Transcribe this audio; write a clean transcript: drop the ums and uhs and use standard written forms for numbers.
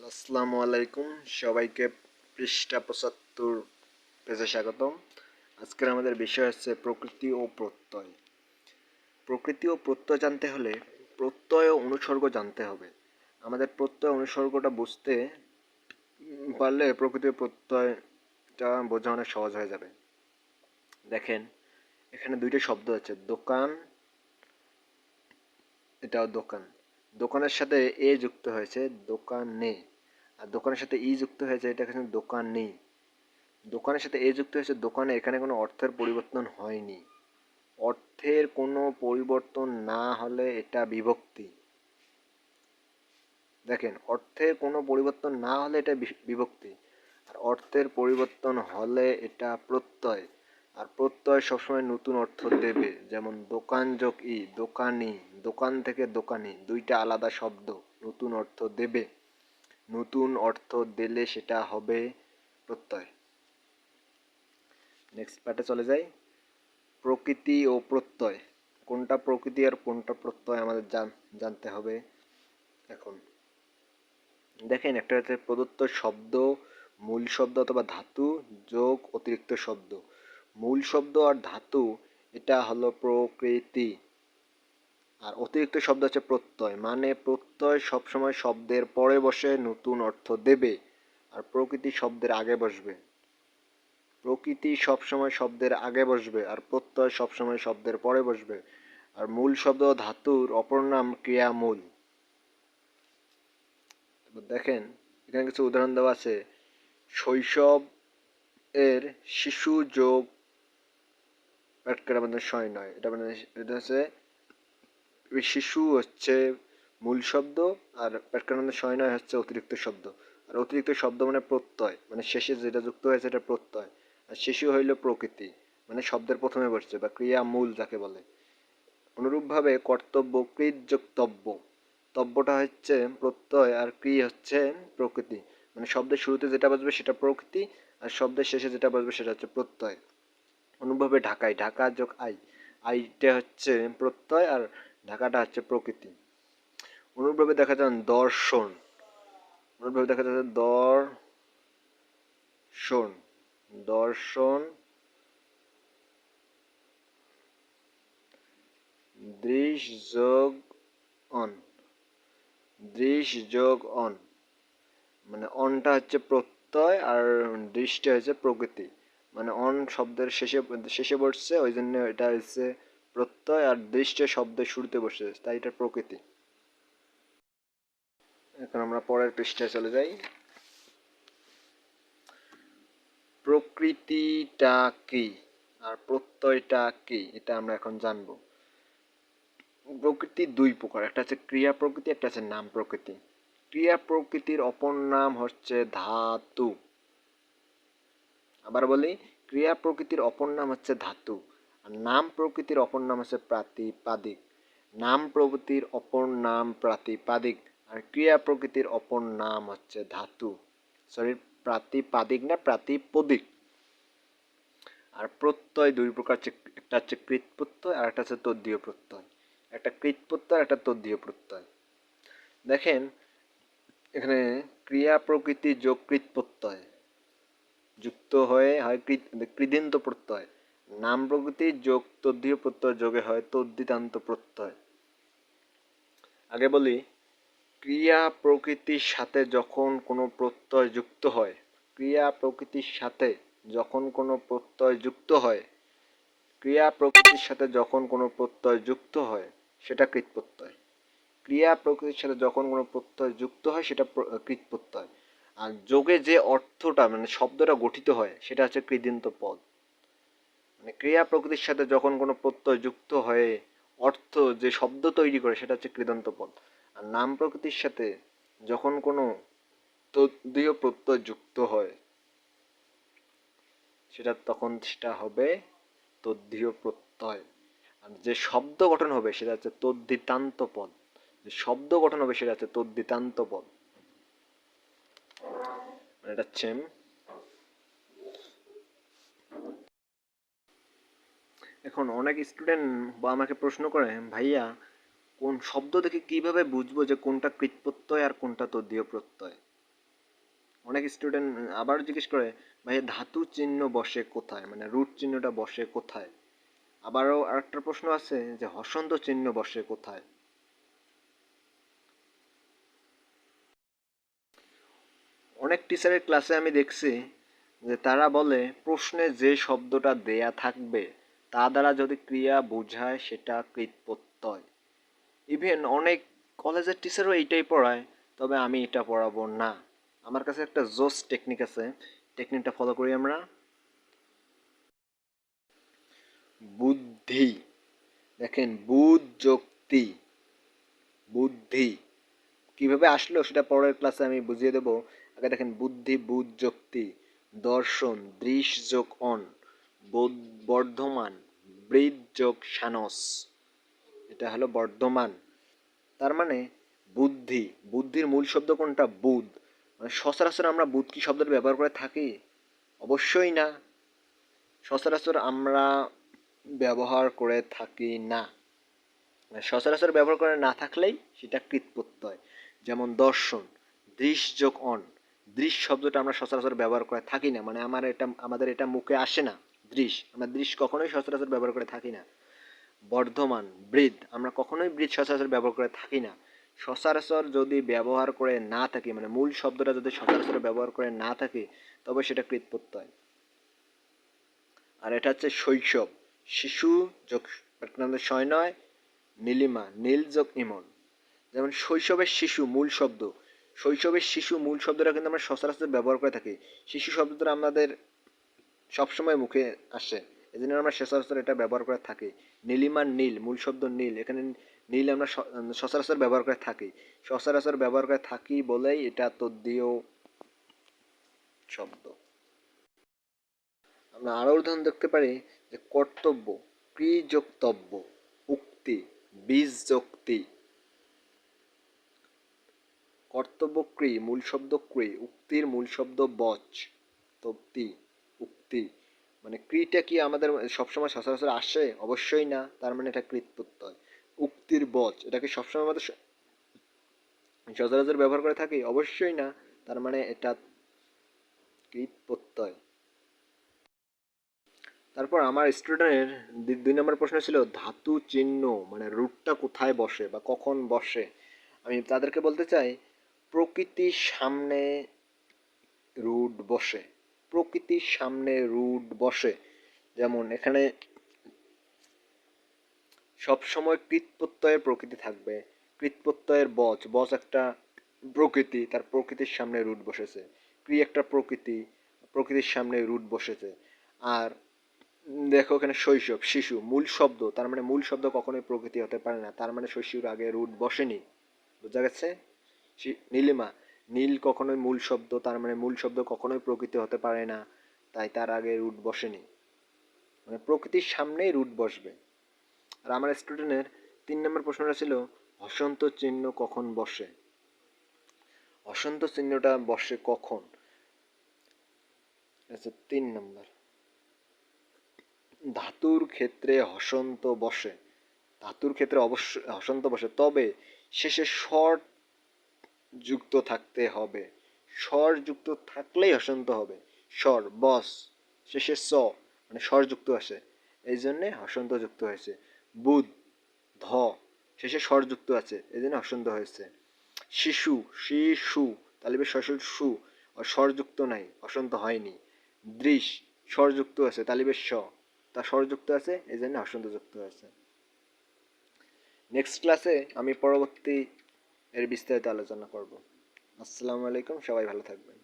আসসালামু আলাইকুম, সবাইকে পৃষ্ঠা ৭৫ পেজে স্বাগতম। আজকের আমাদের বিষয় হচ্ছে প্রকৃতি ও প্রত্যয়। প্রকৃতি ও প্রত্যয় জানতে হলে প্রত্যয় ও অনুসর্গ জানতে হবে। আমাদের প্রত্যয় অনুসর্গটা বুঝতে পারলে প্রকৃতি ও প্রত্যয়টা বোঝা অনেক সহজ হয়ে যাবে। দেখেন, এখানে দুইটা শব্দ আছে, দোকান, এটাও দোকান। দোকানের সাথে এ যুক্ত হয়েছে, দোকানে। আর দোকানের সাথে ই যুক্ত হয়েছে, এটা এখানে দোকানে। দোকানের সাথে এ যুক্ত হয়েছে, দোকানে। এখানে কোনো অর্থের পরিবর্তন হয়নি। অর্থের কোনো পরিবর্তন না হলে এটা বিভক্তি। দেখেন, অর্থের কোনো পরিবর্তন না হলে এটা বিভক্তি, আর অর্থের পরিবর্তন হলে এটা প্রত্যয়। আর প্রত্যয় সবসময় নতুন অর্থ দেবে। যেমন দোকান যোগ ই, দোকানি। দোকান থেকে দোকানি, দুইটা আলাদা শব্দ, নতুন অর্থ দেবে। নতুন অর্থ দিলে সেটা হবে প্রত্যয়। নেক্সট পার্টে চলে যাই। প্রকৃতি ও প্রত্যয়, কোনটা প্রকৃতি আর কোনটা প্রত্যয় আমাদের জানতে হবে। এখন দেখেন, একটা হচ্ছে প্রদত্ত শব্দ, মূল শব্দ অথবা ধাতু যোগ অতিরিক্ত শব্দ। মূল শব্দ আর ধাতু, এটা হলো প্রকৃতি। আর অতিরিক্ত শব্দ হচ্ছে প্রত্যয়। মানে প্রত্যয় সবসময় শব্দের পরে বসে নতুন অর্থ দেবে, আর প্রকৃতি শব্দের আগে বসবে। প্রকৃতি সবসময় শব্দের আগে বসবে, আর প্রত্যয় সবসময় শব্দের পরে বসবে। আর মূল শব্দ ধাতুর অপর নাম ক্রিয়ামূল। দেখেন, এখানে কিছু উদাহরণ দেওয়া আছে। শৈশব এর শিশু যোগ শয় নয়, এটা হচ্ছে শিশু হচ্ছে মূল শব্দ, আর শয় নয় হচ্ছে অতিরিক্ত শব্দ। আর অতিরিক্ত শব্দ মানে প্রত্যয়, মানে শেষে যেটা যুক্ত হয়েছে এটা প্রত্যয়। আর শিশু হইল প্রকৃতি, মানে শব্দের প্রথমে বসছে, বা ক্রিয়া মূল যাকে বলে। অনুরূপভাবে কর্তব্য কৃত যোগ তব্য, তব্যটা হচ্ছে প্রত্যয় আর ক্রি হচ্ছে প্রকৃতি। মানে শব্দের শুরুতে যেটা বসবে সেটা প্রকৃতি, আর শব্দের শেষে যেটা বসবে সেটা হচ্ছে প্রত্যয়। অনুরূপভাবে ঢাকায়, ঢাকা যোগ আই, আইটা হচ্ছে প্রত্যয় আর ঢাকাটা হচ্ছে প্রকৃতি। অনুরূপভাবে দেখা যান দর্শন, অনুরূপভাবে দেখা যাচ্ছে দর্শন, দর্শন। দৃশ যোগ অন, দৃশ যোগ অন, মানে অনটা হচ্ছে প্রত্যয় আর দৃষ্টি হচ্ছে প্রকৃতি। মানে অন শব্দের শেষে বসছে, ওই জন্য এটা হচ্ছে প্রত্যয়, আর দৃষ্টি শব্দের শুরুতে বসছে, তাই এটা প্রকৃতি। এখন আমরা পরের পৃষ্ঠায় চলে যাই। প্রকৃতিটা কি আর প্রত্যয়টা কি, এটা আমরা এখন জানবো। প্রকৃতি দুই প্রকার, একটা হচ্ছে ক্রিয়া প্রকৃতি, একটা হচ্ছে নাম প্রকৃতি। ক্রিয়া প্রকৃতির অপর নাম হচ্ছে ধাতু। আবার বলি, ক্রিয়া প্রকৃতির অপর নাম হচ্ছে ধাতু, আর নাম প্রকৃতির অপর নাম হচ্ছে প্রাতিপাদিক। নাম প্রকৃতির অপর নাম প্রাতিপাদিক, আর ক্রিয়া প্রকৃতির অপর নাম হচ্ছে ধাতু। সরি, প্রাতিপাদিক না, প্রাতিপদিক। আর প্রত্যয় দুই প্রকার, একটা হচ্ছে কৃৎ প্রত্যয় আর একটা হচ্ছে তদ্দীয় প্রত্যয়। একটা কৃৎ প্রত্যয়, একটা তদ্দীয় প্রত্যয়। দেখেন, এখানে ক্রিয়া প্রকৃতি যোগ কৃৎ প্রত্যয় যুক্ত হয়ে হয় কৃদিন্ত প্রত্যয়। নাম প্রকৃতি যোগ তদ্দীয় প্রত্যয় যোগে হয় তদ্ধিতান্ত প্রত্যয়। আগে বলি, ক্রিয়া প্রকৃতির সাথে যখন কোনো প্রত্যয় যুক্ত হয়, ক্রিয়া প্রকৃতির সাথে যখন কোনো প্রত্যয় যুক্ত হয়, ক্রিয়া প্রকৃতির সাথে যখন কোনো প্রত্যয় যুক্ত হয় সেটা কৃৎ প্রত্যয়। ক্রিয়া প্রকৃতির সাথে যখন কোনো প্রত্যয় যুক্ত হয় সেটা কৃৎ প্রত্যয়। আর যোগে যে অর্থটা মানে শব্দটা গঠিত হয় সেটা হচ্ছে কৃদিন্ত পদ। মানে ক্রিয়া প্রকৃতির সাথে যখন কোনো প্রত্যয় যুক্ত হয়ে অর্থ যে শব্দ তৈরি করে সেটা হচ্ছে কৃদন্ত পদ। আর নাম প্রকৃতির সাথে যখন কোনো তদ্দীয় প্রত্যয় যুক্ত হয় সেটা হবে তদ্দীয় প্রত্যয়। আর যে শব্দ গঠন হবে সেটা হচ্ছে তদ্ধিতান্ত পদ। যে শব্দ গঠন হবে সেটা হচ্ছে তদ্ধিতান্ত পদ। এটা হচ্ছে, এখন অনেক স্টুডেন্ট বা আমাকে প্রশ্ন করে, ভাইয়া কোন শব্দ দেখে কিভাবে বুঝবো যে কোনটা কৃৎ প্রত্যয় আর কোনটা তদ্দীয় প্রত্যয়। অনেক স্টুডেন্ট আবার জিজ্ঞেস করে ভাই ধাতু চিহ্ন বসে কোথায়, মানে রুট চিহ্নটা বসে কোথায়। আবারও আরেকটা প্রশ্ন আছে যে হসন্ত চিহ্ন বসে কোথায়। অনেক টিচারের ক্লাসে আমি দেখছি যে তারা বলে প্রশ্নে যে শব্দটা দেয়া থাকবে তা দ্বারা যদি ক্রিয়া বোঝায় সেটা কৃৎপ্রত্যয়। ইভেন অনেক কলেজের টিচারও এইটাই পড়ায়, তবে আমি এটা পড়াবো না। আমার কাছে একটা জোস টেকনিক আছে, টেকনিকটা ফলো করি আমরা। বুদ্ধি, দেখেন বুধ যুক্তি, বুদ্ধি কিভাবে আসলো সেটা পরের ক্লাসে আমি বুঝিয়ে দেব। আগে দেখেন বুদ্ধি বুধ যুক্তি, দর্শন দৃশ যোগ অন, বর্ধমান বৃদ যোগ সানস, এটা হলো বর্ধমান। তার মানে বুদ্ধি, বুদ্ধির মূল শব্দ কোনটা? বুধ। মানে সচরাচর আমরা বুধ কি শব্দটা ব্যবহার করে থাকি? অবশ্যই না, সচরাচর আমরা ব্যবহার করে থাকি না। সচরাচর ব্যবহার করে না থাকলেই সেটা কৃৎপ্রত্যয়। যেমন দর্শন দৃশ যোগ অন, দৃশ শব্দটা আমরা সচরাচর ব্যবহার করে থাকি না, মানে আমাদের এটা মুখে আসে না। দৃশ, আমরা দৃশ কখনোই সচরাচর ব্যবহার করে থাকি না। বর্ধমান বৃদ, আমরা কখনোই বৃদ সচরাচর ব্যবহার করে থাকি না। সচরাচর যদি ব্যবহার করে না থাকি, মানে মূল শব্দটা যদি সচরাচর ব্যবহার করে না থাকি, তবে সেটা কৃৎপ্রত্যয়। আর এটা হচ্ছে শৈশব, শিশু যোগ শয় নয় নীলিমা, নীল যোগ ইমন। যেমন শৈশবের শিশু মূল শব্দ, শৈশবের শিশু মূল শব্দটা কিন্তু আমরা সচরাচর ব্যবহার করে থাকি। শিশু শব্দটা আমাদের সবসময় মুখে আসে, এই জন্য আমরা সচরাচর এটা ব্যবহার করে থাকি। নীলিমার নীল, মূল শব্দ নীল, এখানে নীল আমরা সচরাচর ব্যবহার করে থাকি। সচরাচর ব্যবহার করে থাকি বলেই এটা তদ্বীয় শব্দ। আমরা আরও উদাহরণ দেখতে পারি যে কর্তব্য ক্রি যোগতব্য, উক্তি বীজ যোক্তি। কর্তব্য ক্রি, মূল শব্দ ক্রি, উক্তির মূল শব্দ বচ, তক্তি উক্তি। মানে ক্রিটা কি আমাদের সবসময় সচরাচর আসে? অবশ্যই না, তার মানে এটা কৃৎপ্রত্যয়। উক্তির বচ, এটা কি সবসময় আমাদের সচরাচর ব্যবহার করে থাকি? অবশ্যই না, তার মানে এটা কৃৎপ্রত্যয়। তারপর আমার স্টুডেন্টের 2 নম্বর প্রশ্ন ছিল ধাতু চিহ্ন মানে রুটটা কোথায় বসে বা কখন বসে। আমি তাদেরকে বলতে চাই প্রকৃতির সামনে রুট বসে, প্রকৃতির সামনে রুট বসে। যেমন এখানে সবসময় কৃৎপ্রত্যয়ের প্রকৃতি থাকবে, কৃৎপ্রত্যয়ের বচ, বচ একটা প্রকৃতি, তার প্রকৃতির সামনে রুট বসেছে। ক্রি একটা প্রকৃতি, প্রকৃতির সামনে রুট বসেছে। আর দেখো এখানে শৈশব শিশু মূল শব্দ, তার মানে মূল শব্দ কখনোই প্রকৃতি হতে পারে না, তার মানে শৈশবের আগে রুট বসেনি। বোঝা গেছে? নীলিমা, নীল কখনোই মূল শব্দ, তার মানে মূল শব্দ কখনোই প্রকৃতি হতে পারে না, তাই তার আগে রুট বসেনি, মানে প্রকৃতির সামনেই রুট বসবে। আর আমার স্টুডেন্টের 3 নম্বর প্রশ্নটা ছিল হসন্ত চিহ্ন কখন বসে। হসন্ত চিহ্নটা বসে কখন? আচ্ছা 3 নম্বর, ধাতুর ক্ষেত্রে হসন্ত বসে, ধাতুর ক্ষেত্রে অবশ্যই হসন্ত বসে, তবে শেষে স্বর যুক্ত থাকতে হবে, স্বর যুক্ত থাকলেই হসন্ত হবে। স্বর বস শেষে স, মানে স্বর যুক্ত আসে, এই জন্যে হসন্ত যুক্ত হয়েছে। বুধ ধ শেষে স্বর যুক্ত আছে, এই জন্য হসন্ত হয়েছে। শিশু শিশু তালিবে সসল সু, স্বর যুক্ত নাই, হসন্ত হয়নি। দৃশ স্বর যুক্ত আছে, তালিবে স, তা স্বর যুক্ত আছে, এই জন্য হসন্ত যুক্ত হয়েছে। নেক্সট ক্লাসে আমি পরবর্তী এর বিস্তারিত আলোচনা করব। আসসালামু আলাইকুম, সবাই ভালো থাকবেন।